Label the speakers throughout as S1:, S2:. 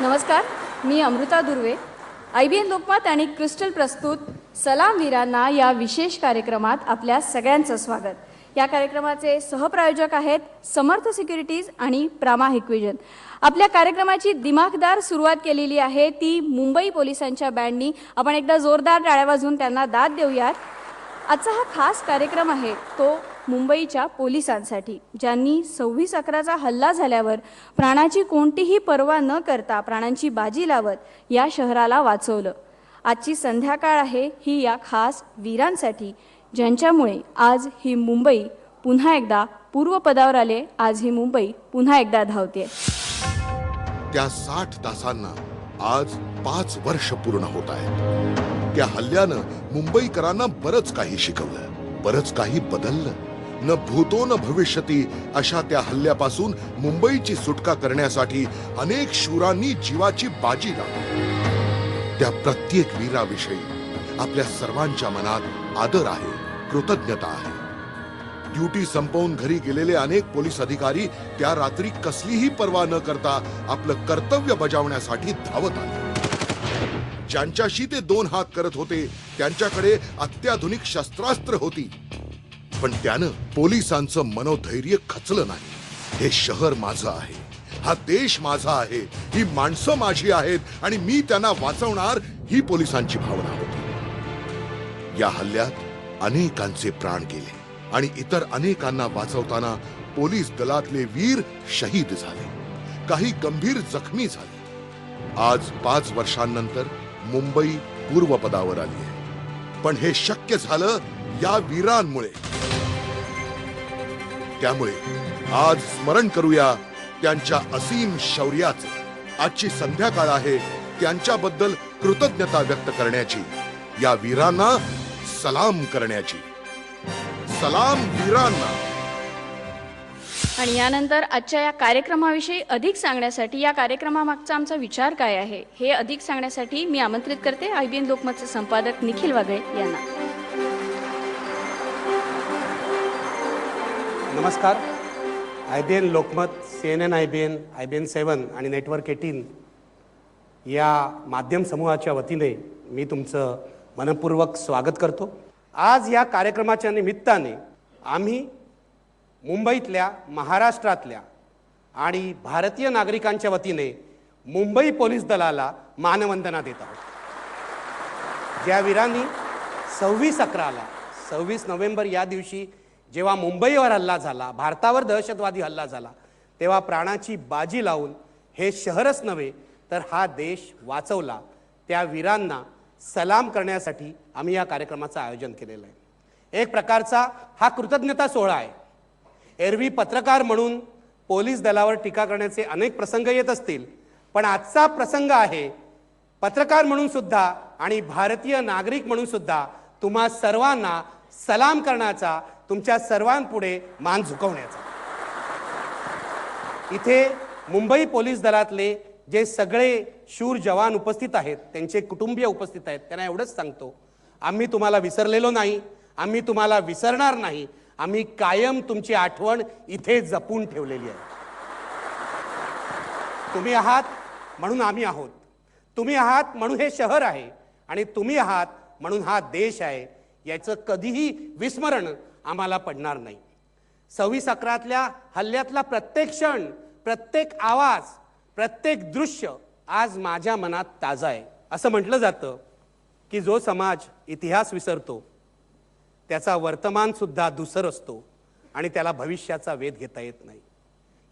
S1: नमस्कार, मी अमृता दुर्वे. IBN लोकमत आणि crystal प्रस्तुत सलाम वीरांना या विशेष कार्यक्रमात आपल्या सगळ्यांचं स्वागत. या कार्यक्रमाचे सहप्रायोजक आहेत समर्थ सिक्युरिटीज आणि प्रामाणिक विजन. आपल्या कार्यक्रमाची दिमाखदार सुरुवात केलेली आहे ती मुंबई पोलिसांच्या बँडनी. आपण एकदा जोरदार टाळ्या वाजवून त्यांना दाद देऊयात. आजचा हा खास कार्यक्रम आहे तो मुंबईच्या पोलिसांसाठी, ज्यांनी 26/11चा हल्ला झाल्यावर प्राणाची कोणतीही पर्वा न करता प्राणांची बाजी लावत या शहराला वाचवलं. आजची संध्याकाळ आहे ही या खास वीरांसाठी, ज्यांच्यामुळे आज ही मुंबई पुन्हा एकदा पूर्वपदावर आले. आज ही मुंबई पुन्हा एकदा धावते.
S2: त्या 60 तासांना आज 5 वर्ष पूर्ण होत आहेत. त्या हल्ल्यानं मुंबईकरांना बरंच काही शिकवलं, बरंच काही बदललं. न भूतो न भविष्यती अशा त्या हल्ल्यापासून मुंबईची सुटका करण्यासाठी अनेक शूरांनी जीवाची बाजी लावली. त्या प्रत्येक वीराविषयी आपल्या सर्वांच्या मनात आदर आहे, कृतज्ञता आहे. ड्युटी संपवून घरी गेलेले अनेक पोलीस अधिकारी त्या रात्री कसलीही पर्वा न करता आपलं कर्तव्य बजावण्यासाठी धावत आले. ज्यांच्याशी ते 2 हात करत होते त्यांच्याकडे अत्याधुनिक शस्त्रास्त्र होती, पण त्यानं पोलिसांचं मनोधैर्य खचलं नाही. हे शहर माझं आहे, हा देश माझा आहे, ही माणसं माझी आहेत आणि मी त्यांना वाचवणार, ही पोलिसांची भावना होती. या हल्ल्यात अनेकांचे प्राण गेले आणि इतर अनेकांना वाचवताना पोलीस दलातले वीर शहीद झाले, काही गंभीर जखमी झाले. आज 5 वर्षांनंतर मुंबई पूर्वपदावर आली आहे, पण हे शक्य झालं या वीरांमुळे. त्यामुळे आज स्मरण करूया त्यांच्या असीम शौर्याचे. आजची संध्याकाळ आहे त्यांच्याबद्दल कृतज्ञता व्यक्त करण्याची, या वीरांना सलाम करण्याची. सलाम वीरांना.
S1: आणि यानंतर आजच्या या कार्यक्रमाविषयी अधिक सांगण्यासाठी, या कार्यक्रमामागचा आमचा विचार काय आहे हे अधिक सांगण्यासाठी मी आमंत्रित करते IBN लोकमतचे संपादक निखिल वागळे यांना.
S3: नमस्कार. IBN Lokmat, CNN IBN, IBN 7 आणि नेटवर्क 18 या माध्यम समूहाच्या वतीने मी तुमचं मनपूर्वक स्वागत करतो. आज या कार्यक्रमाच्या निमित्ताने आम्ही मुंबईतल्या, महाराष्ट्रातल्या आणि भारतीय नागरिकांच्या वतीने मुंबई पोलीस दलाला मानवंदना देत आहोत. ज्या वीरांनी 26/11ला 26 नोव्हेंबर या दिवशी जेव्हा मुंबईवर हल्ला झाला, भारतावर दहशतवादी हल्ला झाला, तेव्हा प्राणाची बाजी लावून हे शहरच नव्हे तर हा देश वाचवला, त्या वीरांना सलाम करण्यासाठी आम्ही या कार्यक्रमाचं आयोजन केलेलं आहे. एक प्रकारचा हा कृतज्ञता सोहळा आहे. एरवी पत्रकार म्हणून पोलीस दलावर टीका करण्याचे अनेक प्रसंग येत असतील, पण आजचा प्रसंग आहे पत्रकार म्हणून सुद्धा आणि भारतीय नागरिक म्हणून सुद्धा तुम्हा सर्वांना सलाम करण्याचा, तुमच्या सर्वांपुढे मान झुकवण्याचा. इथे मुंबई पोलीस दलातले जे सगळे शूर जवान उपस्थित आहेत, त्यांचे कुटुंबीय उपस्थित आहेत, त्यांना एवढंच सांगतो, आम्ही तुम्हाला विसरलेलो नाही, आम्ही तुम्हाला विसरणार नाही. आम्ही कायम तुमची आठवण इथे जपून ठेवलेली आहे. तुम्ही आहात म्हणून आम्ही आहोत, तुम्ही आहात म्हणून हे शहर आहे आणि तुम्ही आहात म्हणून हा देश आहे. याचं कधीही विस्मरण आम्हाला पडणार नाही. 26/11तल्या हल्ल्यातला प्रत्येक क्षण, प्रत्येक आवाज, प्रत्येक दृश्य आज माझ्या मनात ताजा आहे. असं म्हटलं जातं की जो समाज इतिहास विसरतो त्याचा वर्तमान सुद्धा धूसर असतो आणि त्याला भविष्याचा वेध घेता येत नाही.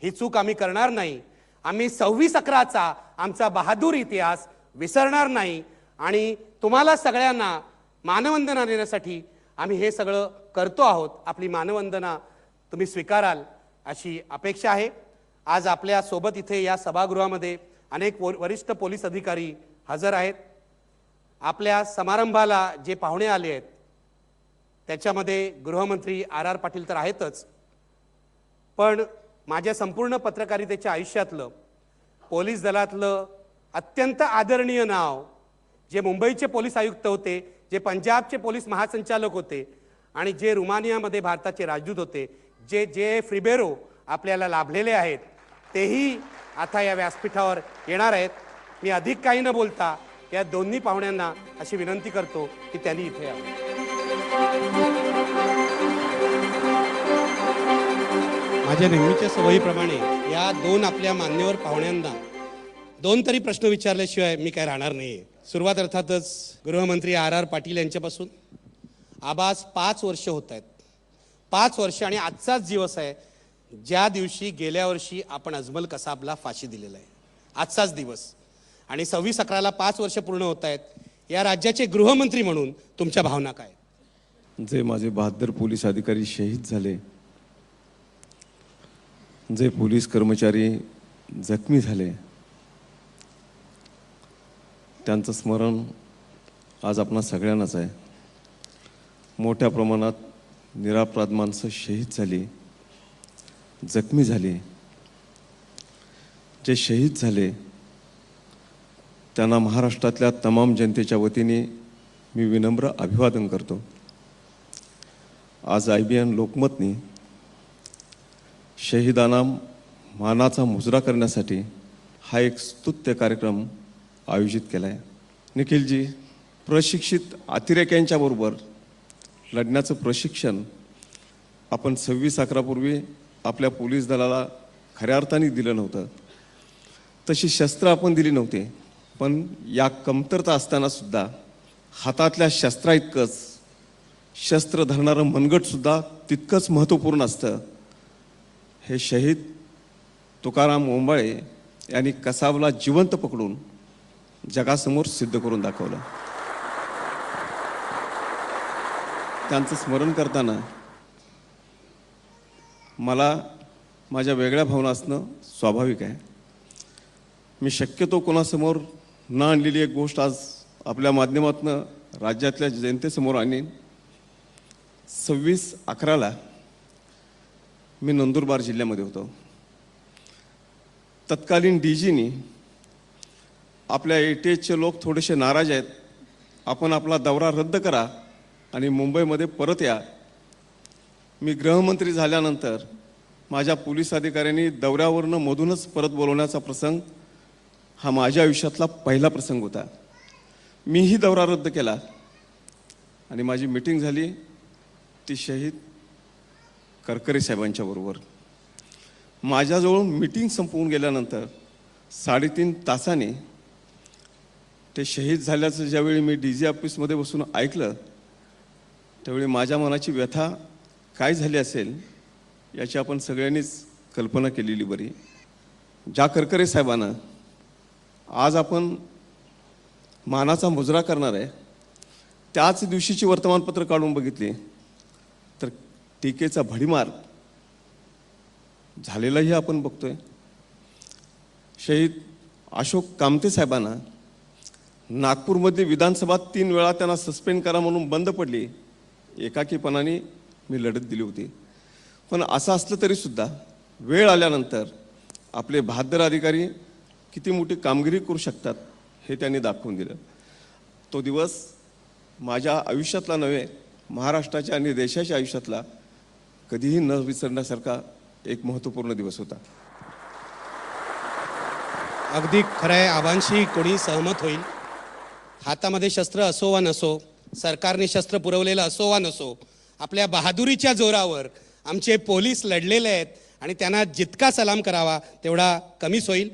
S3: ही चूक आम्ही करणार नाही. आम्ही 26/11चा आमचा बहादूर इतिहास विसरणार नाही आणि तुम्हाला सगळ्यांना मानवंदना देण्यासाठी आम्ही हे सगळं करतो आहोत. आपली मानवंदना तुम्ही स्वीकाराल अशी अपेक्षा आहे. आज आपल्या सोबत इथे या सभागृहामध्ये अनेक वरिष्ठ पोलीस अधिकारी हजर आहेत. आपल्या समारंभाला जे पाहुणे आले आहेत त्याच्यामध्ये गृहमंत्री RR पाटील तर आहेतच, पण माझ्या संपूर्ण पत्रकारितेच्या आयुष्यातलं पोलीस दलातलं अत्यंत आदरणीय नाव, जे मुंबईचे पोलीस आयुक्त होते, जे पंजाबचे पोलीस महासंचालक होते आणि जे रुमानियामध्ये भारताचे राजदूत होते, जे JF रिबेरो आपल्याला लाभलेले आहेत, तेही आता या व्यासपीठावर येणार आहेत. मी अधिक काही न बोलता या दोन्ही पाहुण्यांना अशी विनंती करतो की त्यांनी इथे यावं. माझ्या नेहमीच्या सवयीप्रमाणे या दोन आपल्या मान्यवर पाहुण्यांना दोन तरी प्रश्न विचारल्याशिवाय मी काय राहणार नाही. सुरुवात अर्थातच गृहमंत्री R.R. पाटील यांच्यापासून. आबास 5 वर्ष होत आहेत, 5 वर्ष, आणि आजचाच दिवस आहे ज्या दिवशी गेल्या वर्षी आपण अजमल कसाबला फाशी दिलेला आहे. आजचाच दिवस, आणि 26/11ला 5 वर्ष पूर्ण होत आहेत. या राज्याचे गृहमंत्री म्हणून तुमच्या भावना काय?
S4: जे माझे 72 पोलीस अधिकारी शहीद झाले, जे पोलीस कर्मचारी जखमी झाले, त्यांचं स्मरण आज आपणा सगळ्यांनाच आहे. मोठ्या प्रमाणात निरपराध माणसं शहीद झाली, जखमी झाली. जे शहीद झाले त्यांना महाराष्ट्रातल्या तमाम जनतेच्या वतीने मी विनम्र अभिवादन करतो. आज IBN लोकमतनी शहीदांना मानाचा मुजरा करण्यासाठी हा एक स्तुत्य कार्यक्रम आयोजित केला आहे. निखिलजी, प्रशिक्षित अतिरेक्यांच्या बरोबर लढण्याचं प्रशिक्षण आपण 26/11 पूर्वी आपल्या पोलीस दलाला खऱ्या अर्थाने दिलं नव्हतं. तशी शस्त्र आपण दिली नव्हती, पण या कमतरता असताना सुद्धा हातातल्या शस्त्रा इतकंच शस्त्र धरणारं मनगटसुद्धा तितकंच महत्त्वपूर्ण असतं. हे शहीद तुकाराम ओंबाळे यांनी कसाबला जिवंत पकडून जगासमोर सिद्ध करून दाखवलं. त्यांचं स्मरण करताना मला माझ्या वेगळ्या भावना असणं स्वाभाविक आहे. मी शक्यतो कोणासमोर न आणलेली एक गोष्ट आज आपल्या माध्यमातून राज्यातल्या जनतेसमोर आणीन. 26/11ला मी नंदुरबार जिल्ह्यामध्ये होतो. तत्कालीन DGनी आपल्या ATHचे लोक थोडेसे नाराज आहेत, आपण आपला दौरा रद्द करा आणि मुंबईमध्ये परत या. मी गृहमंत्री झाल्यानंतर माझ्या पोलीस अधिकाऱ्यांनी दौऱ्यावरनं मधूनच परत बोलवण्याचा प्रसंग हा माझ्या आयुष्यातला पहिला प्रसंग होता. मीही दौरा रद्द केला आणि माझी मीटिंग झाली ती शहीद करकरे साहेबांच्या बरोबर. माझ्याजवळून मीटिंग संपवून गेल्यानंतर 3.5 तासाने ते शहीद झाल्याचं ज्यावेळी मी DG ऑफिसमध्ये बसून ऐकलं, त्यावेळी माझ्या मनाची व्यथा काय झाली असेल याची आपण सगळ्यांनीच कल्पना केलेली बरी. ज्या करकरे साहेबांना आज आपण मानाचा मुजरा करणार आहे, त्याच दिवशीची वर्तमानपत्र काढून बघितली तर टीकेचा भडीमार झालेलाही आपण बघतोय. शहीद अशोक कामते साहेबांना नागपूरमध्ये विधानसभा 3 वेळा त्यांना सस्पेंड करा म्हणून बंद पडली. एकाकीपणाने मी लढत दिली होती. पण असं असलं तरीसुद्धा वेळ आल्यानंतर आपले 72 अधिकारी किती मोठी कामगिरी करू शकतात हे त्यांनी दाखवून दिलं. तो दिवस माझ्या आयुष्यातला नव्हे, महाराष्ट्राच्या आणि देशाच्या आयुष्यातला कधीही न विसरण्यासारखा एक महत्त्वपूर्ण दिवस होता.
S3: अगदी खरं आहे. आबांशी कोणी सहमत होईल. हातामध्ये शस्त्र असो वा नसो, सरकारने शस्त्र पुरवलेलं असो वा नसो, आपल्या बहादुरीच्या जोरावर आमचे पोलीस लढलेले आहेत आणि त्यांना जितका सलाम करावा तेवढा कमीच होईल.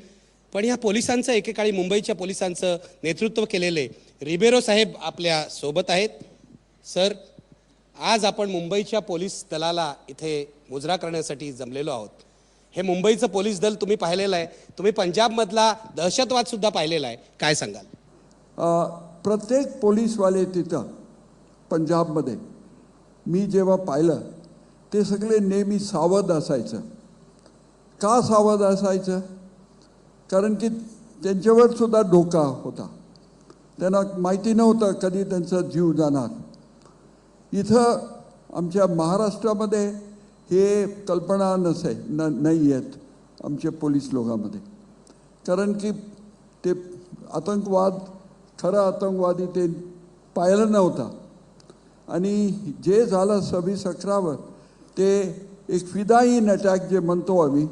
S3: पण या पोलिसांचं एकेकाळी मुंबईच्या पोलिसांचं नेतृत्व केलेले रिबेरो साहेब आपल्या सोबत आहेत. सर, आज आपण मुंबईच्या पोलीस दलाला इथे मुजरा करण्यासाठी जमलेलो आहोत. हे मुंबईचं पोलीस दल तुम्ही पाहिलेलं आहे, तुम्ही पंजाबमधला दहशतवाद सुद्धा पाहिलेला आहे, काय सांगाल?
S5: प्रत्येक पोलीसवाले तिथं पंजाबमध्ये मी जेव्हा पाहिलं ते सगळे नेहमी सावध असायचं. का सावध असायचं? कारण की त्यांच्यावर सुद्धा धोका होता. त्यांना माहिती नव्हतं कधी त्यांचा जीव जाणार. इथं आमच्या महाराष्ट्रामध्ये हे कल्पना नाही आहेत आमच्या पोलीस लोकांमध्ये. कारण की ते आतंकवाद, खरा आतंकवादी ते पाहिलं नव्हता. आणि जे झालं 26/11वर ते एक फिदाईन अटॅक जे म्हणतो आम्ही,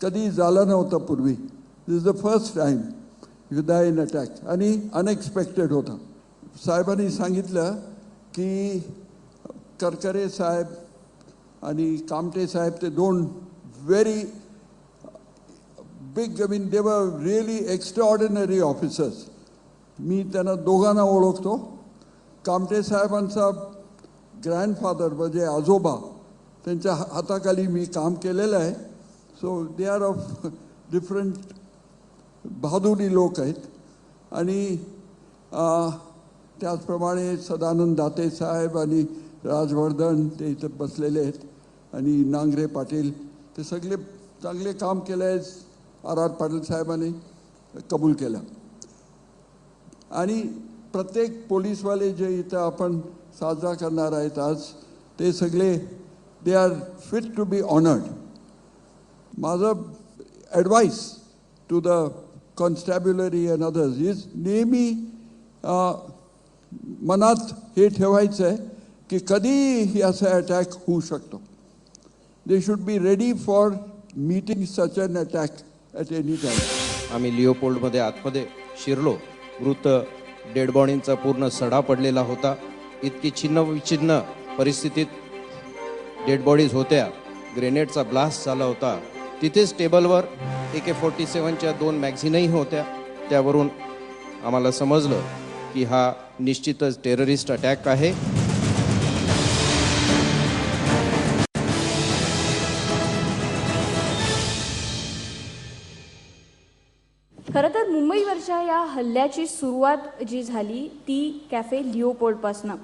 S5: कधी झालं नव्हतं पूर्वी. This is the first time युदाईन अटॅक आणि अनएक्सपेक्टेड होता. साहेबांनी सांगितलं की करकरे साहेब आणि कामटे साहेब ते दोन very big, I mean, they were really extraordinary officers. मी त्यांना दोघांना ओळखतो. कामटे साहेबांचा ग्रँडफादर म्हणजे आजोबा, त्यांच्या हाताखाली मी काम केलेलं आहे. So they are of different बहादुरी लोक आहेत. आणि त्याचप्रमाणे सदानंद दाते साहेब आणि राजवर्धन ते इथं बसलेले आहेत, आणि नांगरे पाटील, ते सगळे चांगले काम केलं आहे. आर पाटील साहेबांनी कबूल केलं. आणि प्रत्येक पोलीसवाले जे इथं आपण साजरा करणार आहेत आज, ते सगळे they are fit to be honoured. माझं advice to the constabulary and others is नेहमी मनात हे ठेवायचं आहे की कधी असा अटॅक होऊ शकतो. They should be ready for meeting such an attack at any time.
S6: आम्ही लिओपोल्डमध्ये आतमध्ये शिरलो. मृत डेड बॉडींचा पूर्ण सडा पडलेला होता. इतकी छिन्न विछिन्न परिस्थितीत डेड बॉडीज होत्या. ग्रेनेडचा ब्लास्ट झाला होता. तिथेच टेबलवर AK-47च्या 2 मॅगझिनही होत्या. त्यावरून आम्हाला समजलं की हा निश्चितच टेररिस्ट अटॅक आहे.
S1: खरं तर मुंबईवरच्या या हल्ल्याची सुरुवात जी झाली ती कॅफे लिओपोल्डपासनं.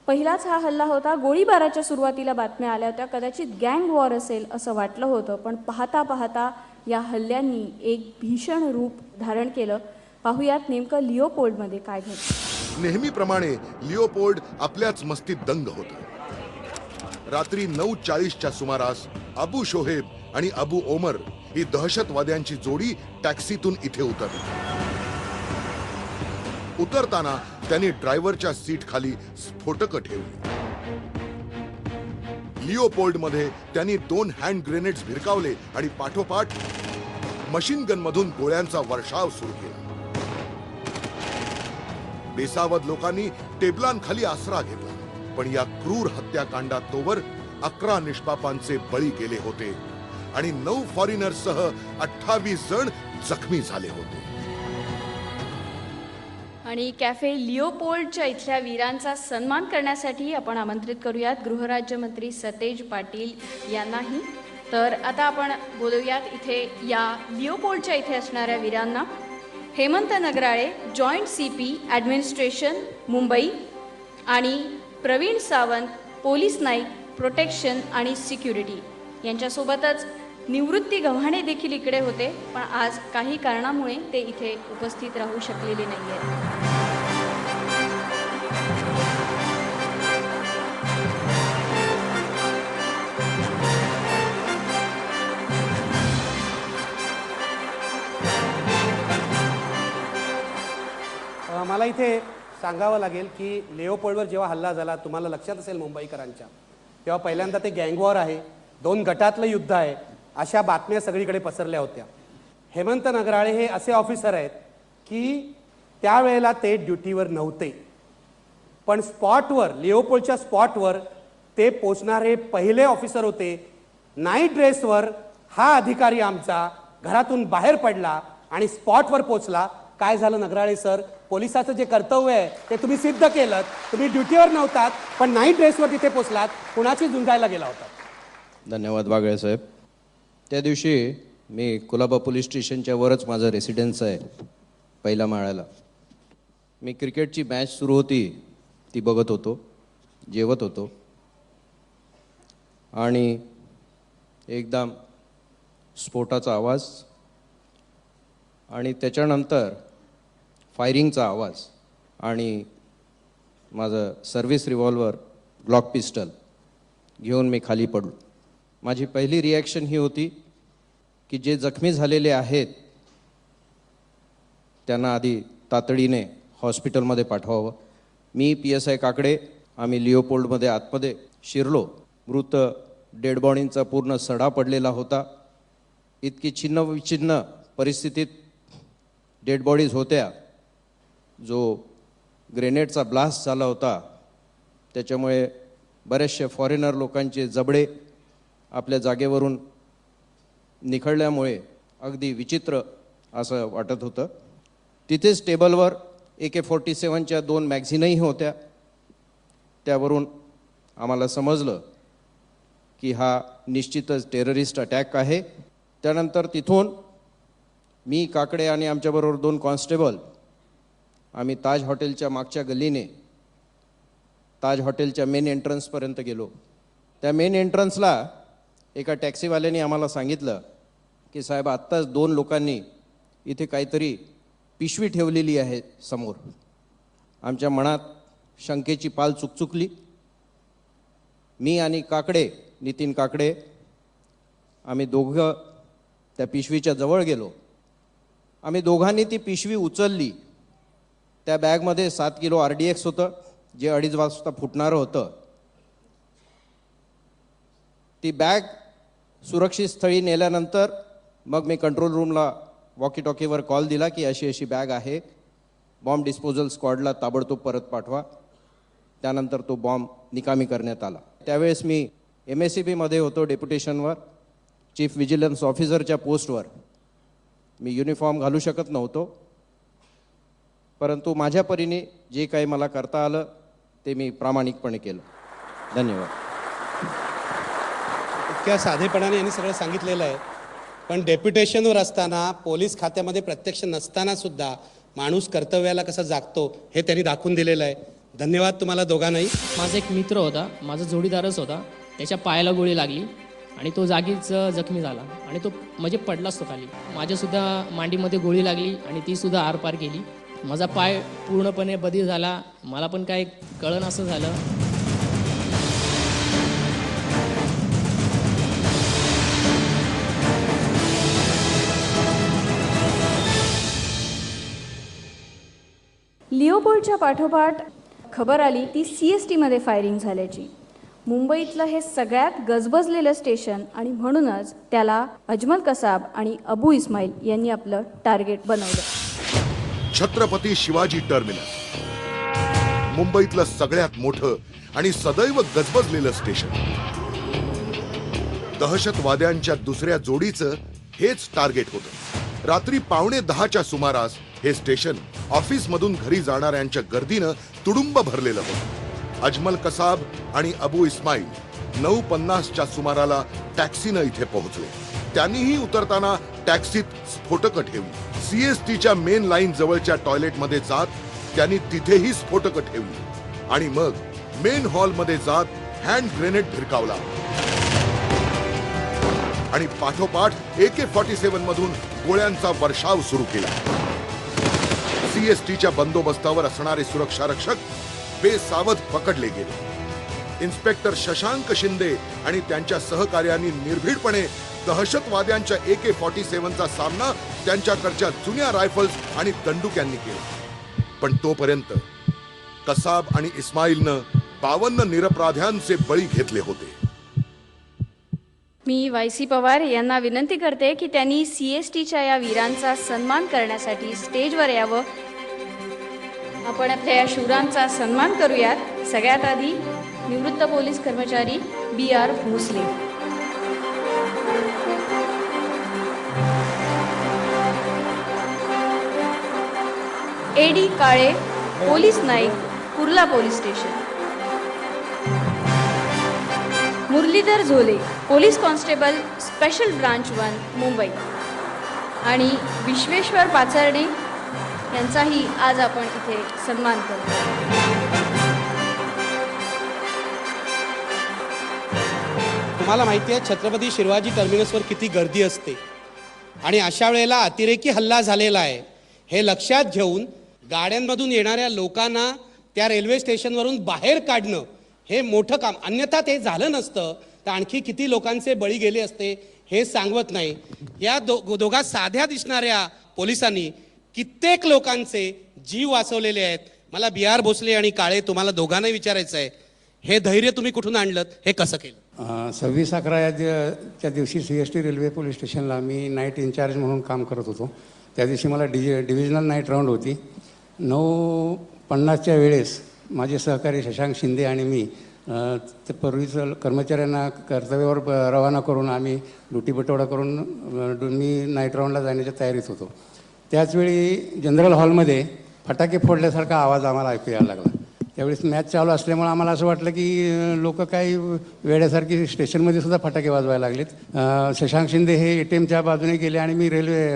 S1: पहिलाच हा हल्ला होता. गोळीबाराच्या सुरुवातीला बातम्या आल्या होत्या, कदाचित गँग वॉर असेल असं वाटलं होतं, पण पाहता पाहता या हल्ल्यांनी एक भीषण रूप धारण केलं. पाहुयात नेमकं लिओपोल्डमध्ये काय घडलं.
S2: नेहमीप्रमाणे लिओपोल्ड आपल्याच मस्तीत दंग होता. रात्री 9:40च्या सुमारास अबू शोहेब आणि अबू ओमर ही दहशतवाद्यांची जोडी टॅक्सीतून इथे उतरली. उतरताना त्यांनी ड्रायव्हरच्या सीट खाली स्फोटकं ठेवली. लिओपोल्डमध्ये त्यांनी 2 हँड ग्रेनेड्स भिरकावले आणि पाठोपाठ मशीन गन मधून गोळ्यांचा वर्षाव सुरू केला. बेसावध लोकांनी टेबलांखाली आसरा घेतला, पण या क्रूर हत्याकांडात तोवर 11 निष्पापांचे बळी गेले होते आणि 9 फॉरेनर्ससह 28 जण जखमी झाले होते.
S1: आणि कॅफे लिओपोल्डच्या इथल्या वीरांचा सन्मान करण्यासाठी आपण आमंत्रित करूयात गृहराज्यमंत्री सतेज पाटील यांनाही. तर आता आपण बोलूयात इथे या लिओपोल्डच्या इथे असणाऱ्या वीरांना. Hemant Nagarale, joint CP administration Mumbai, आणि प्रवीण सावंत, पोलीस नाईक, प्रोटेक्शन आणि सिक्युरिटी. यांच्यासोबतच निवृत्ती गव्हाणे देखील इकडे होते, पण आज काही कारणामुळे ते इथे उपस्थित राहू शकलेले नाही आहेत.
S3: मला इथे सांगावं लागेल की लिओपोल्डवर जेव्हा हल्ला झाला, तुम्हाला लक्षात असेल मुंबईकरांच्या, तेव्हा पहिल्यांदा ते गँग वॉर आहे, 2 गटातलं युद्ध आहे, अशा बातम्या सगळीकडे पसरल्या होत्या. हेमंत नगराळे हे असे ऑफिसर आहेत की त्यावेळेला ते ड्युटीवर नव्हते, पण स्पॉटवर, लिओपोल्डच्या स्पॉटवर ते पोचणारे पहिले ऑफिसर होते. नाईट ड्रेसवर हा अधिकारी आमचा घरातून बाहेर पडला आणि स्पॉटवर पोचला. काय झालं नगराळे सर, पोलिसाचं जे कर्तव्य आहे ते तुम्ही सिद्ध केलं. तुम्ही ड्युटीवर नव्हतात, पण नाईट ड्रेसवर तिथे पोचलात. कुणाची झुंजायला गेला होता?
S6: धन्यवाद बागळे साहेब. त्या दिवशी मी कुलाबा पोलीस स्टेशनच्या वरच माझं रेसिडेन्स आहे, पहिल्या माळ्याला. मी क्रिकेटची मॅच सुरू होती ती बघत होतो, जेवत होतो, आणि एकदम स्फोटाचा आवाज आणि त्याच्यानंतर फायरिंगचा आवाज, आणि माझं सर्व्हिस रिव्हॉल्वर, ग्लॉक पिस्टल घेऊन मी खाली पडलो. माझी पहिली रिॲक्शन ही होती की जे जखमी झालेले आहेत त्यांना आधी तातडीने हॉस्पिटलमध्ये पाठवावं. मी PSI काकडे, आम्ही लिओपोल्डमध्ये आतमध्ये शिरलो. मृत डेड बॉडींचा पूर्ण सडा पडलेला होता. इतकी छिन्न विछिन्न परिस्थितीत डेड बॉडीज होत्या, जो ग्रेनेडचा ब्लास्ट झाला होता त्याच्यामुळे बरेचसे फॉरेनर लोकांचे जबडे आपल्या जागेवरून निखळल्यामुळे अगदी विचित्र असं वाटत होतं. तिथेच टेबलवर AK-47च्या 2 मॅगझिनही होत्या. त्यावरून आम्हाला समजलं की हा निश्चितच टेररिस्ट अटॅक आहे. त्यानंतर तिथून मी, काकडे आणि आमच्याबरोबर 2 कॉन्स्टेबल आम्ही ताज हॉटेलच्या मागच्या गल्लीने ताज हॉटेलच्या मेन एंट्रन्सपर्यंत गेलो. त्या मेन एंट्रन्सला एका टॅक्सीवाल्याने आम्हाला सांगितलं की साहेब, आत्ताच 2 लोकांनी इथे काहीतरी पिशवी ठेवलेली आहे समोर. आमच्या मनात शंकेची पाल चुकचुकली. मी आणि काकडे, नितीन काकडे, आम्ही दोघं त्या पिशवीच्या जवळ गेलो. आम्ही दोघांनी ती पिशवी उचलली. त्या बॅगमध्ये 7 किलो RDX होतं, जे 2:30 वाजता फुटणारं होतं. ती बॅग सुरक्षित स्थळी नेल्यानंतर मग मी कंट्रोल रूमला वॉकी टॉकीवर कॉल दिला की अशी अशी बॅग आहे, बॉम्ब डिस्पोजल स्क्वॉडला ताबडतोब परत पाठवा. त्यानंतर तो बॉम्ब निकामी करण्यात आला. त्यावेळेस मी MSCBमध्ये होतो डेप्युटेशनवर, चीफ विजिलन्स ऑफिसरच्या पोस्टवर. मी युनिफॉर्म घालू शकत नव्हतो, परंतु माझ्या परीने जे काही मला करता आलं ते मी प्रामाणिकपणे केलं. धन्यवाद.
S3: इतक्या साधेपणाने यांनी सगळं सांगितलेलं आहे, पण डेप्युटेशनवर असताना, पोलीस खात्यामध्ये प्रत्यक्ष नसताना सुद्धा माणूस कर्तव्याला कसा जागतो हे त्यांनी दाखवून दिलेलं आहे. धन्यवाद तुम्हाला दोघांनाही.
S7: माझा एक मित्र होता, माझा जोडीदारच होता. त्याच्या पायाला गोळी लागली आणि तो जागीच जखमी झाला आणि तो म्हणजे पडलाच तो खाली. माझ्यासुद्धा मांडीमध्ये गोळी लागली आणि तीसुद्धा आरपार केली. माझा पाय पूर्णपणे बधीर झाला. मला पण काय कळन असं झालं.
S1: लिओपोल्डच्या पाठोपाठ खबर आली ती CSTमध्ये फायरिंग झाल्याची. मुंबईतलं हे सगळ्यात गजबजलेलं स्टेशन आणि म्हणूनच त्याला अजमल कसाब आणि अबू इस्माईल यांनी आपलं टार्गेट बनवलं.
S2: छत्रपती शिवाजी टर्मिनस, मुंबईतलं सगळ्यात मोठं आणि सदैव गजबजलेलं स्टेशन. दहशतवाद्यांच्या दुसऱ्या जोडीचं हेच टार्गेट होतं. रात्री 9:15च्या सुमारास हे स्टेशन ऑफिसमधून घरी जाणाऱ्यांच्या गर्दीनं तुडुंब भरलेलं होतं. अजमल कसाब आणि अबू इस्माईल 9:50च्या सुमाराला टॅक्सीनं इथे पोहोचले. त्यांनीही उतरताना टॅक्सीत स्फोटकं ठेवली. CSTच्या मेन लाईन जवळच्या टॉयलेटमध्ये जात त्यांनी तिथेही स्फोटकं ठेवली आणि मग मेन हॉलमध्ये जात हँड ग्रेनेड भिरकावला आणि पाठोपाठ AK-47 मधून गोळ्यांचा वर्षाव सुरू केला. CSTच्या बंदोबस्तावर असणारे सुरक्षा रक्षक बेसावध पकडले गेले. इन्स्पेक्टर शशांक शिंदे आणि त्यांच्या सहकार्यांनी निर्भीडपणे दहशतवाद्यांच्या AK-47चा सामना त्यांच्याकडच्या जुन्या रायफल्स आणि दंडुक्यांनी केला. पण तोपर्यंत कसाब आणि इस्माईलनं 52 निरपराध्यांचे बळी घेतले होते.
S1: मी YC पवार यांना विनंती करते की त्यांनी CSTच्या या वीरांचा सन्मान करण्यासाठी स्टेजवर यावं. आपण आपल्या या शूरांचा सन्मान करूयात. सगळ्यात आधी निवृत्त पोलीस कर्मचारी BR Bhosale. AD Kale, police Naik, Kurla police station. Muralidhar Zole, police constable, special branch 1, Mumbai. आणि विश्वेश्वर पाचर्डे यांचाही आज आपण इथे सन्मान करतो.
S3: तुम्हाला माहिती आहे छत्रपती शिवाजी टर्मिनसवर किती गर्दी असते आणि अशा वेळेला अतिरेकी हल्ला झालेला आहे हे लक्षात घेऊन गाड्यांमधून येणाऱ्या लोकांना त्या रेल्वे स्टेशनवरून बाहेर काढणं हे मोठं काम. अन्यथा ते झालं नसतं तर आणखी किती लोकांचे बळी गेले असते हे सांगवत नाही. या दोघा साध्या दिसणाऱ्या पोलिसांनी कित्येक लोकांचे जीव वाचवलेले आहेत. मला BR भोसले आणि काळे तुम्हाला दोघांनाही विचारायचं आहे, हे धैर्य तुम्ही कुठून आणलं, हे कसं केलं?
S8: 26/11 च्या दिवशी CST रेल्वे पोलीस स्टेशनला मी नाईट इन्चार्ज म्हणून काम करत होतो. त्या दिवशी मला डिव्हिजनल नाईट राऊंड होती. 9:50च्या वेळेस माझे सहकारी शशांक शिंदे आणि मी ते पूर्वीचं कर्मचाऱ्यांना कर्तव्यावर रवाना करून आम्ही लुटीबटोडा करून मी नाईट राऊंडला जाण्याच्या तयारीत होतो. त्याचवेळी जनरल हॉलमध्ये फटाके फोडल्यासारखा आवाज आम्हाला ऐकू यायला लागला. त्यावेळेस मॅच चालू असल्यामुळे आम्हाला असं वाटलं की लोक काही वेड्यासारखी स्टेशनमध्ये सुद्धा फटाके वाजवायला लागलेत. शशांक शिंदे हे ATMच्या बाजूने गेले आणि मी रेल्वे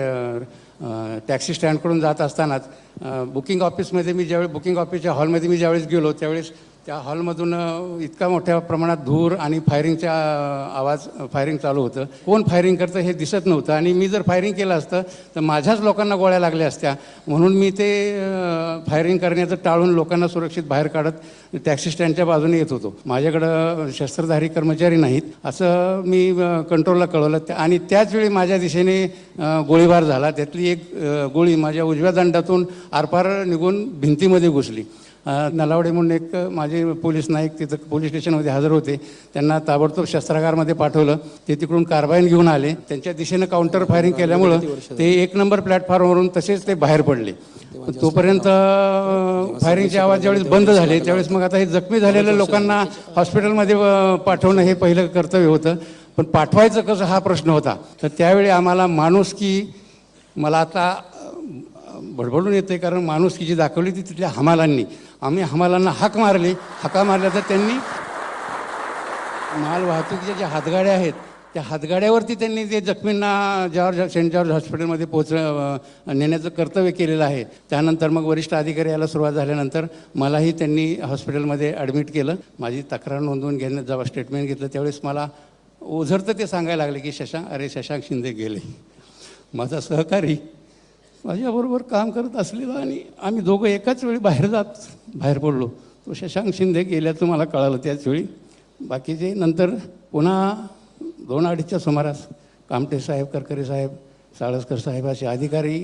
S8: टॅक्सी स्टँडकडून जात असतानाच बुकिंग ऑफिसमध्ये बुकिंग ऑफिसच्या हॉलमध्ये मी ज्यावेळेस गेलो त्यावेळेस त्या हॉलमधून इतका मोठ्या प्रमाणात धूर आणि फायरिंग चालू होतं. कोण फायरिंग करतं हे दिसत नव्हतं आणि मी जर फायरिंग केलं असतं तर माझ्याच लोकांना गोळ्या लागल्या असत्या. म्हणून मी ते फायरिंग करण्याचं टाळून लोकांना सुरक्षित बाहेर काढत टॅक्सी स्टँडच्या बाजूने येत होतो. माझ्याकडं शस्त्रधारी कर्मचारी नाहीत असं मी कंट्रोलला कळवलं आणि त्याचवेळी माझ्या दिशेने गोळीबार झाला. त्यातली एक गोळी माझ्या उजव्या दंडातून आरपार निघून भिंतीमध्ये घुसली. नलावडे म्हणून एक माझे पोलीस नाईक तिथं पोलीस स्टेशनमध्ये हजर होते. त्यांना ताबडतोब शस्त्रागारमध्ये पाठवलं. ते तिकडून कार्बाईन घेऊन आले. त्यांच्या दिशेनं काउंटर फायरिंग केल्यामुळं ते 1 नंबर प्लॅटफॉर्मवरून तसेच ते बाहेर पडले. तोपर्यंत फायरिंगचे आवाज ज्यावेळेस बंद झाले त्यावेळेस मग आता हे जखमी झालेल्या लोकांना हॉस्पिटलमध्ये पाठवणं हे पहिलं कर्तव्य होतं. पण पाठवायचं कसं हा प्रश्न होता. तर त्यावेळी आम्हाला माणुसकी मला आता बडबडून येते कारण माणुसकी जी दाखवली ती तिथल्या हमालांनी आम्ही हमालांना हाका मारल्या तर त्यांनी माल वाहतुकीच्या ज्या हातगाड्या आहेत त्या हातगाड्यावरती त्यांनी ते जखमींना सेंट जॉर्ज हॉस्पिटलमध्ये नेण्याचं कर्तव्य केलेलं आहे. त्यानंतर मग वरिष्ठ अधिकारी यायला सुरुवात झाल्यानंतर मलाही त्यांनी हॉस्पिटलमध्ये ॲडमिट केलं. माझी तक्रार नोंदवून घेण्यात जेव्हा स्टेटमेंट घेतलं त्यावेळेस मला ओझरतं ते सांगायला लागले की शशांक शिंदे गेले. माझा सहकारी माझ्याबरोबर काम करत असलेला आणि आम्ही दोघं एकाच वेळी बाहेर पडलो. तो शशांक शिंदे गेल्याचं मला कळालं त्याचवेळी. बाकीचे नंतर पुन्हा 2-2:30च्या सुमारास कामटे साहेब, करकरे साहेब, साळसकर साहेब असे अधिकारी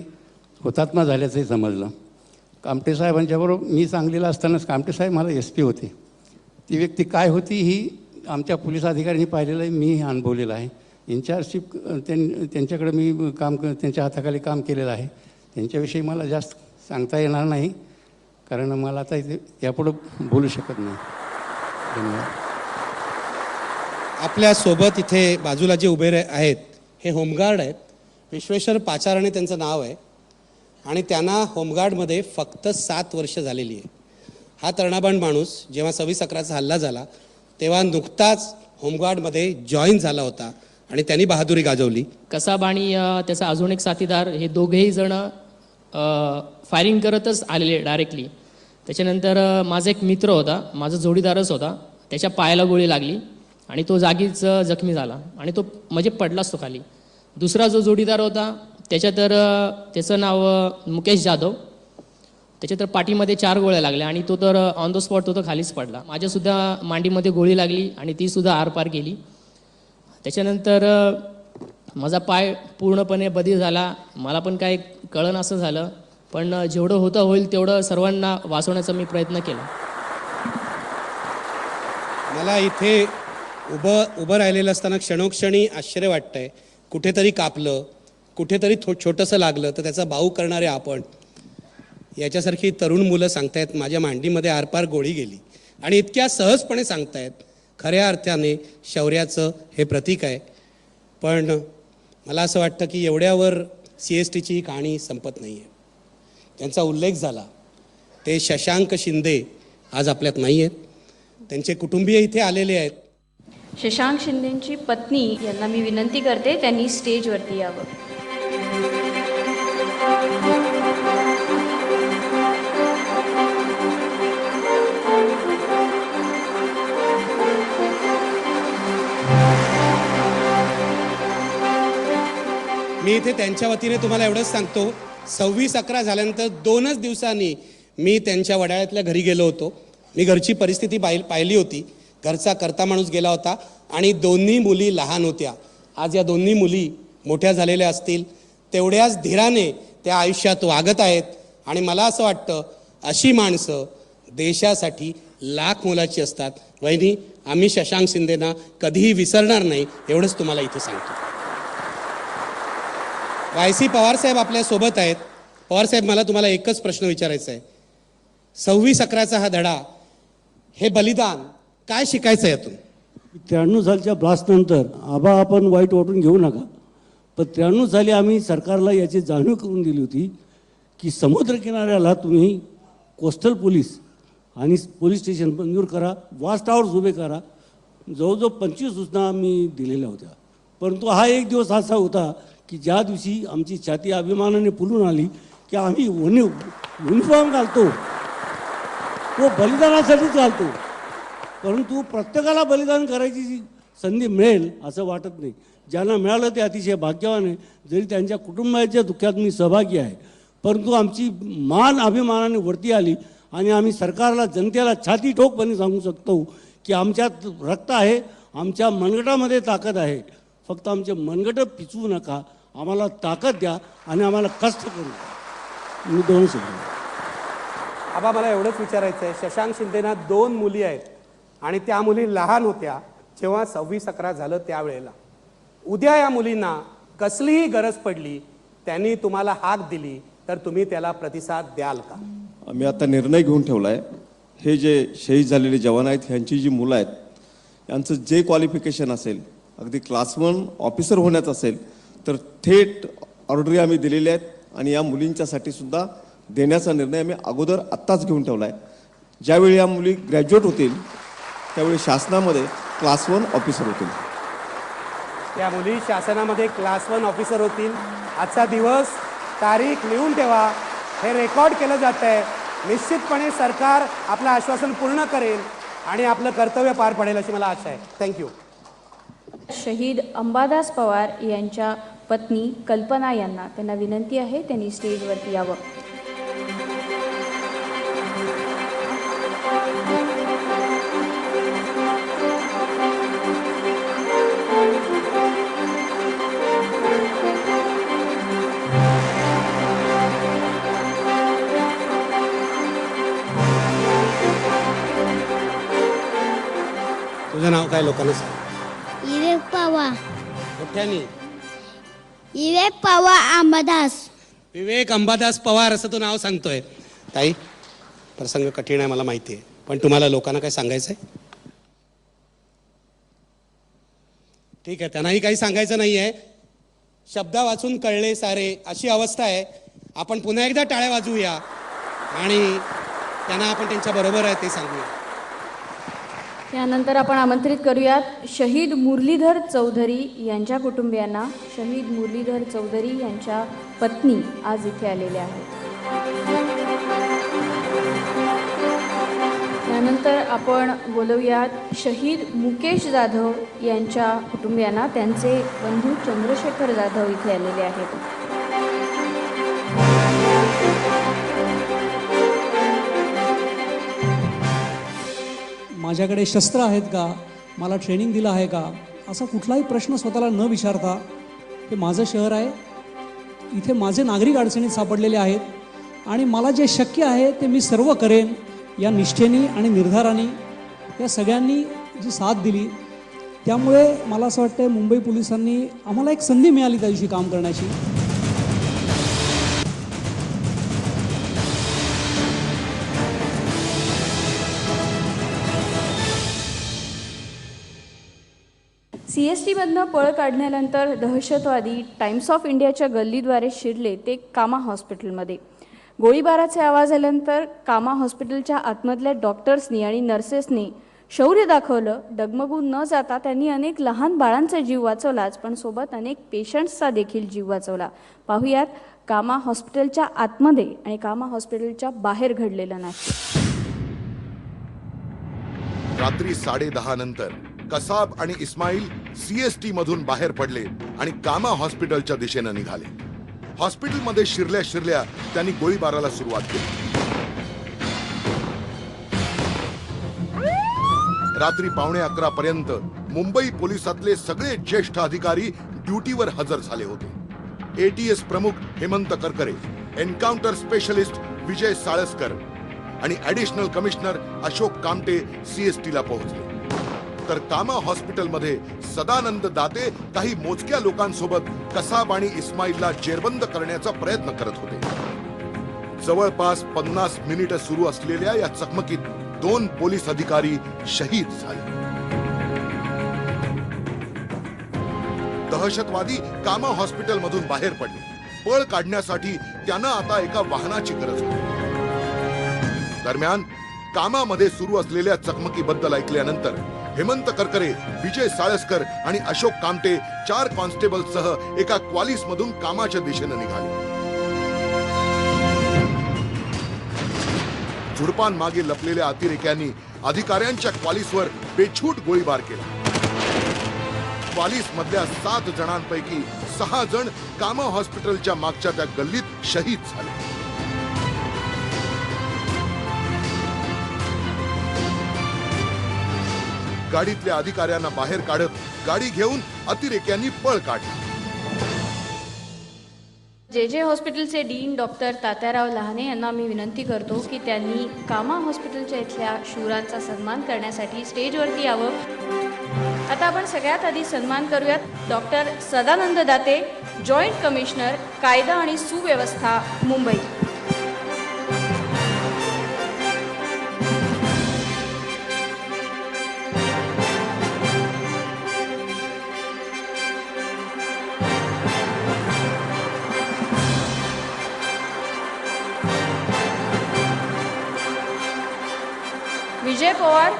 S8: हुतात्मा झाल्याचंही समजलं. कामटे साहेबांच्याबरोबर मी सांगलीला असतानाच कामटे साहेब मला SP होते. ती व्यक्ती काय होती ही आमच्या पोलीस अधिकाऱ्यांनी पाहिलेलं आहे, मी अनुभवलेलं आहे. इन्चार्जशिप त्यांच्याकडे मी त्यांच्या हाताखाली काम केलेलं आहे. त्यांच्याविषयी मला जास्त सांगता येणार नाही कारण मला आता इथे यापुढं बोलू शकत नाही. धन्यवाद.
S3: आपल्यासोबत इथे बाजूला जे उभे आहेत हे होमगार्ड आहेत. विश्वेश्वर पाचारणे त्यांचं नाव आहे आणि त्यांना होमगार्डमध्ये फक्त 7 वर्ष झालेली आहे. हा तरुणाबाण माणूस जेव्हा 26/11चा हल्ला झाला तेव्हा नुकताच होमगार्डमध्ये जॉईन झाला होता आणि त्यांनी बहादुरी गाजवली.
S7: कसाब आणि त्याचा अजून एक साथीदार हे दोघेही जण फायरिंग करतच आलेले डायरेक्टली. त्याच्यानंतर माझा एक मित्र होता, माझा जोडीदारच होता, त्याच्या पायाला गोळी लागली आणि तो जागीच जखमी झाला आणि तो म्हणजे पडलाच तो खाली. दुसरा जो जोडीदार होता त्याचं नाव मुकेश जाधव. त्याच्या तर पाठीमध्ये 4 गोळ्या लागल्या आणि तो तर ऑन द स्पॉट तो तर खालीच पडला. माझ्यासुद्धा मांडीमध्ये गोळी लागली आणि तीसुद्धा आरपार गेली. त्याच्यानंतर माझा पाय पूर्णपणे बधीर झाला. मला पण काय कळण असं झालं पण जेवढं होईल तेवढं सर्वांना वाचवण्याचा मी प्रयत्न केला.
S3: मला इथे उभं राहिलेलं असताना क्षणोक्षणी आश्चर्य वाटतंय. कुठेतरी कापलं, कुठेतरी छोटंसं लागलं तर त्याचा बाऊ करणारे आपण. याच्यासारखी तरुण मुलं सांगतायत माझ्या मांडीमध्ये आरपार गोळी गेली आणि इतक्या सहजपणे सांगतायत. खऱ्या अर्थाने शौर्याचं हे प्रतीक आहे. पण मला असं वाटतं की एवढ्यावर CSTची ही कहाणी संपत नाही आहे. त्यांचा उल्लेख झाला ते शशांक शिंदे आज आपल्यात नाही आहेत. त्यांचे कुटुंबीय इथे आलेले आहेत.
S1: शशांक शिंदेंची पत्नी यांना मी विनंती करते त्यांनी स्टेजवरती यावं.
S3: मी इथे त्यांच्या वतीने तुम्हाला एवढंच सांगतो 26/11 झाल्यानंतर 2च दिवसांनी मी त्यांच्या वडाळ्यातल्या घरी गेलो होतो. मी घरची परिस्थिती पाहिली होती. घरचा करता माणूस गेला होता आणि दोन्ही मुली लहान होत्या. आज या दोन्ही मुली मोठ्या झालेल्या असतील. तेवढ्याच धीराने त्या आयुष्यात वागत आहेत आणि मला असं वाटतं अशी माणसं देशासाठी लाख मोलाची असतात. वहिनी, आम्ही शशांक शिंदेना कधीही विसरणार नाही एवढंच तुम्हाला इथे सांगतो. वायसी पवारसाहेब आपल्या सोबत आहेत. पवारसाहेब, मला तुम्हाला एकच प्रश्न विचारायचा आहे. 26/11चा हा धडा, हे बलिदान काय शिकायचं आहे यातून?
S9: 93 सालच्या ब्लास्टनंतर आपण वाईट वाटून घेऊ नका, पण 93 साली आम्ही सरकारला याची जाणीव करून दिली होती की समुद्रकिनाऱ्याला तुम्ही कोस्टल पोलीस आणि पोलीस स्टेशन मंजूर करा, वॉच टावर्स उभे करा. जवळजवळ 25 सूचना आम्ही दिलेल्या होत्या. परंतु हा एक दिवस असा होता की ज्या दिवशी आमची छाती अभिमानाने फुलून आली की आम्ही युनिफॉर्म घालतो, तो बलिदानासाठीच घालतो. परंतु प्रत्येकाला बलिदान करायची जी संधी मिळेल असं वाटत नाही. ज्यांना मिळालं ते अतिशय भाग्यवान आहे. जरी त्यांच्या कुटुंबाच्या दुःखात मी सहभागी आहे, परंतु आमची मान अभिमानाने वरती आली आणि आम्ही सरकारला, जनतेला छाती ठोकपणे सांगू शकतो की आमच्यात रक्त आहे, आमच्या मनगटामध्ये ताकद आहे. फक्त आमचे मनगटं पिचवू नका, आम्हाला ताकद द्या आणि आम्हाला कष्ट करू. मी 2 शब्द.
S3: आबा, मला एवढंच विचारायचं आहे. शशांक शिंदेना 2 मुली आहेत आणि त्या मुली लहान होत्या जेव्हा 26/11 झालं त्यावेळेला. उद्या या मुलींना कसलीही गरज पडली, त्यांनी तुम्हाला हाक दिली, तर तुम्ही त्याला प्रतिसाद द्याल का?
S4: आम्ही आता निर्णय घेऊन ठेवला आहे. हे जे शहीद झालेले जवान आहेत, ह्यांची जी मुलं आहेत, यांचं जे क्वालिफिकेशन असेल, अगदी क्लास 1 ऑफिसर होण्याचं असेल, तर थेट ऑर्डरी आम्ही दिलेल्या आहेत आणि या मुलींच्यासाठी सुद्धा देण्याचा निर्णय आम्ही अगोदर आत्ताच घेऊन ठेवला आहे. ज्यावेळी या मुली ग्रॅज्युएट होतील त्यावेळी शासनामध्ये क्लास 1 ऑफिसर होतील.
S3: त्या मुली शासनामध्ये क्लास 1 ऑफिसर होतील. आजचा दिवस, तारीख लिहून ठेवा. हे रेकॉर्ड केलं जात आहे. निश्चितपणे सरकार आपलं आश्वासन पूर्ण करेल आणि आपलं कर्तव्य पार पडेल अशी मला आशा आहे. थँक्यू.
S1: शहीद अंबादास पवार यांच्या पत्नी कल्पना यांना त्यांना विनंती आहे त्यांनी स्टेजवरती यावं.
S3: तुझं नाव काय लोकांना सांग?
S10: विवेक पवार.
S3: मोठ्याने.
S10: विवेक पवार अंबादास.
S3: विवेक अंबादास पवार असं तू नाव सांगतोय. ताई, प्रसंग कठीण आहे मला माहिती आहे, पण तुम्हाला लोकांना काय सांगायचं आहे? ठीक आहे, त्यांनाही काही सांगायचं नाही आहे. शब्द वाचून कळले सारे अशी अवस्था आहे. आपण पुन्हा एकदा टाळ्या वाजवूया आणि त्यांना आपण त्यांच्या बरोबर आहे ते सांगूया.
S1: त्यानंतर आपण आमंत्रित करूयात शहीद मुरलीधर चौधरी यांच्या कुटुंबियांना. शहीद मुरलीधर चौधरी यांच्या पत्नी आज इथे आलेल्या आहेत. त्यानंतर आपण बोलवूयात शहीद मुकेश जाधव यांच्या कुटुंबियांना. त्यांचे बंधू चंद्रशेखर जाधव इथे आलेले आहेत.
S11: माझ्याकडे शस्त्र आहेत का, मला ट्रेनिंग दिलं आहे का, असा कुठलाही प्रश्न स्वतःला न विचारता, हे माझं शहर आहे, इथे माझे नागरिक अडचणीत सापडलेले आहेत आणि मला जे शक्य आहे ते मी सर्व करेन या निष्ठेने आणि निर्धाराने या सगळ्यांनी जी साथ दिली. त्यामुळे मला असं वाटतं मुंबई पोलिसांनी आम्हाला एक संधी मिळाली त्या दिवशी काम करण्याची.
S1: CSTमधनं पळ काढण्यानंतर दहशतवादी टाइम्स ऑफ इंडियाच्या गल्लीद्वारे शिरले ते कामा हॉस्पिटलमध्ये. गोळीबाराचे आवाज आल्यानंतर कामा हॉस्पिटलच्या आतमधल्या डॉक्टर्सनी आणि नर्सेसनी शौर्य दाखवलं. डगमगून न जाता त्यांनी अनेक लहान बाळांचा जीव वाचवलाच, पण सोबत अनेक पेशंट्सचा देखील जीव वाचवला. पाहुयात कामा हॉस्पिटलच्या आतमध्ये आणि कामा हॉस्पिटलच्या बाहेर घडलेलं नाट्य.
S2: रात्री 10:30 नंतर कसाब आणि इस्माईल CST मधून बाहेर पडले आणि कामा हॉस्पिटलच्या दिशेने निघाले. हॉस्पिटलमध्ये शिरल्या शिरल्या त्यांनी गोळीबाराला सुरुवात केली. रात्री 11:15 पर्यंत मुंबई पोलिसातले सगळे ज्येष्ठ अधिकारी ड्युटीवर हजर झाले होते. ATS प्रमुख हेमंत करकरे, एन्काउंटर स्पेशलिस्ट विजय साळसकर आणि ॲडिशनल कमिशनर अशोक कामटे CSTला पोहोचले. तर कामा हॉस्पिटलमध्ये सदानंद दाते काही मोजक्या लोकांसोबत कसाब आणि इस्माईलला जेरबंद करण्याचा प्रयत्न करत होते। जवळपास 50 मिनिटं सुरू असलेल्या या चकमकीत 2 पोलीस अधिकारी शहीद झाले। दहशतवादी कामा हॉस्पिटल मधून बाहेर पडले। पळ काढण्यासाठी त्यांना आता एका वाहनाची गरज होती। दरम्यान कामामध्ये सुरू असलेल्या चकमकीबद्दल ऐकल्यानंतर हेमंत करकरे, विजय साळसकर आणि अशोक कामटे 4 कॉन्स्टेबलसह एका क्वालिस मधून कामाच्या दिशेने निघाले। झुडपांमागे लपलेल्या अतिरेक्यांनी अधिकाऱ्यांच्या क्वालिसवर बेछूट गोळीबार केला। क्वालिस मधल्या 7 जणांपैकी 6 जण कामा हॉस्पिटलच्या मागच्या त्या गल्लीत शहीद झाले। गाडीतल्या अधिकाऱ्यांना बाहेर काढत गाडी घेऊन अतिरेक्यांनी पळ काढला।
S1: जे हॉस्पिटलचे डीन डॉक्टर तात्याराव लहाने यांना मी विनंती करतो की त्यांनी कामा हॉस्पिटलच्या इथल्या शूरांचा सन्मान करण्यासाठी स्टेजवरती यावं। आता आपण सगळ्यात आधी सन्मान करूयात doctor Sadanand Date, joint commissioner कायदा आणि सुव्यवस्था Mumbai. Vijay Pawar,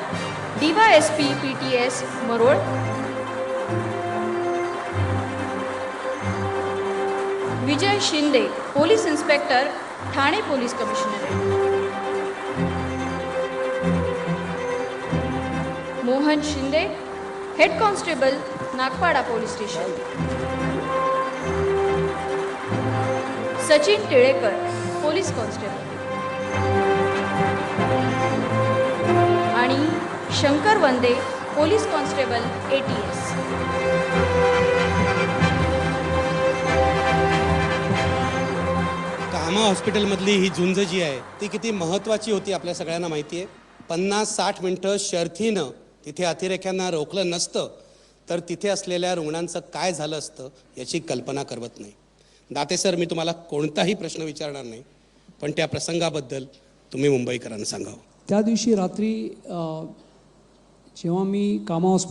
S1: DYSP PTS Marol. Vijay Shinde, police inspector, Thane police commissionerate. Mohan Shinde, head constable, Nagpada police station. Sachin Tilekar, police constable आणि Shankar Vande, police constable ATS।
S3: कामा हॉस्पिटलमधली ही झुंज जी आहे ती किती महत्त्वाची होती आपल्या सगळ्यांना माहिती आहे। 50-60 मिनिटं शर्थीनं तिथे अतिरेक्यांना रोखलं नसतं तर तिथे असलेल्या रुग्णांचं काय झालं असतं याची कल्पना करवत नाही। दाते सर, मी तुम्हाला कोणताही प्रश्न विचारणार नाही, पण त्या प्रसंगाबद्दल तुम्ही मुंबईकरांना सांगावं।
S11: त्या दिवशी रात्री जेव्हा मी कामा हॉस्पिटल